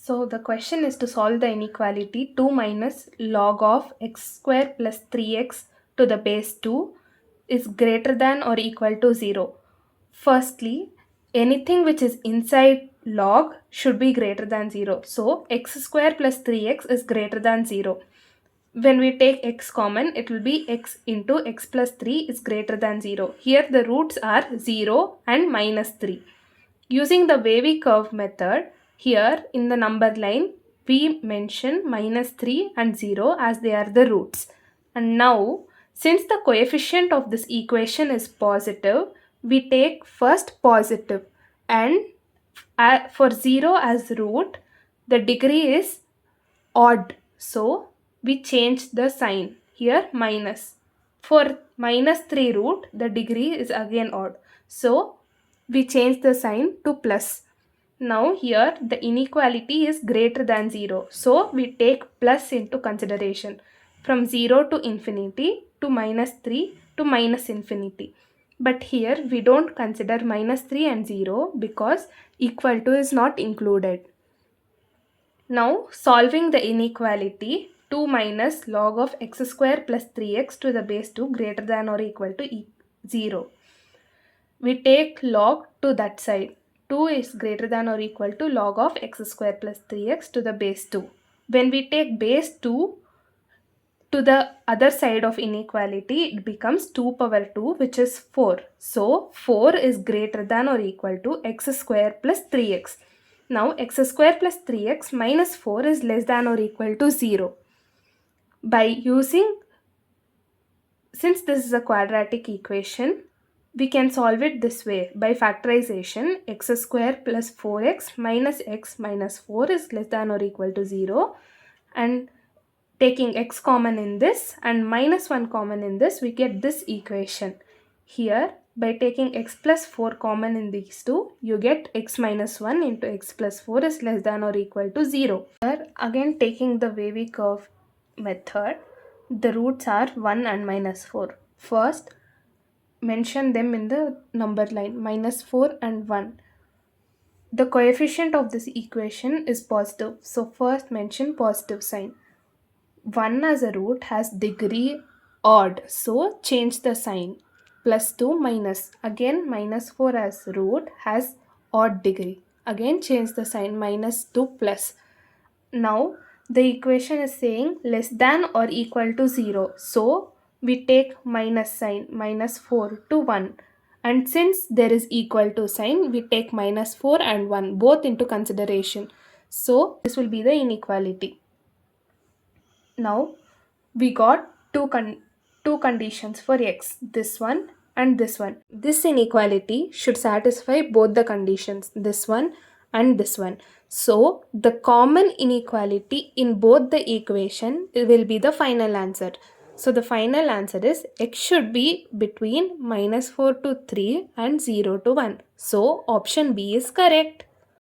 So the question is to solve the inequality 2 minus log of x square plus 3x to the base 2 is greater than or equal to 0. Firstly, anything which is inside log should be greater than 0. So x square plus 3x is greater than 0. When we take x common, it will be x into x plus 3 is greater than 0. Here the roots are 0 and minus 3. Using the wavy curve method, here in the number line, we mention minus 3 and 0 as they are the roots. And now, since the coefficient of this equation is positive, we take first positive, and for 0 as root, the degree is odd. So we change the sign. Here minus. For minus 3 root, the degree is again odd. So we change the sign to plus. Now here the inequality is greater than 0. So we take plus into consideration. From 0 to infinity to minus 3 to minus infinity. But here we don't consider minus 3 and 0 because equal to is not included. Now solving the inequality 2 minus log of x square plus 3x to the base 2 greater than or equal to 0. We take log to that side. 2 is greater than or equal to log of x square plus 3x to the base 2. When we take base 2 to the other side of inequality, it becomes 2 power 2, which is 4. So 4 is greater than or equal to x square plus 3x. Now x square plus 3x minus 4 is less than or equal to 0. Since this is a quadratic equation, we can solve it this way. By factorization, x square plus 4x minus x minus 4 is less than or equal to 0. And taking x common in this and minus 1 common in this, we get this equation. Here, by taking x plus 4 common in these two, you get x minus 1 into x plus 4 is less than or equal to 0. Here, again taking the wavy curve method, the roots are 1 and minus 4. First, mention them in the number line, minus 4 and 1. The coefficient of this equation is positive, so first mention positive sign. 1 as a root has degree odd, so change the sign. Plus 2 minus, again minus 4 as root has odd degree. Again change the sign, minus 2 plus. Now the equation is saying less than or equal to 0. So we take minus sign, minus 4 to 1. And since there is equal to sign, we take minus 4 and 1 both into consideration. So this will be the inequality. Now we got two conditions for x, this one and this one. This inequality should satisfy both the conditions, this one and this one. So the common inequality in both the equation will be the final answer. So the final answer is x should be between minus 4 to 3 and 0 to 1. So option B is correct.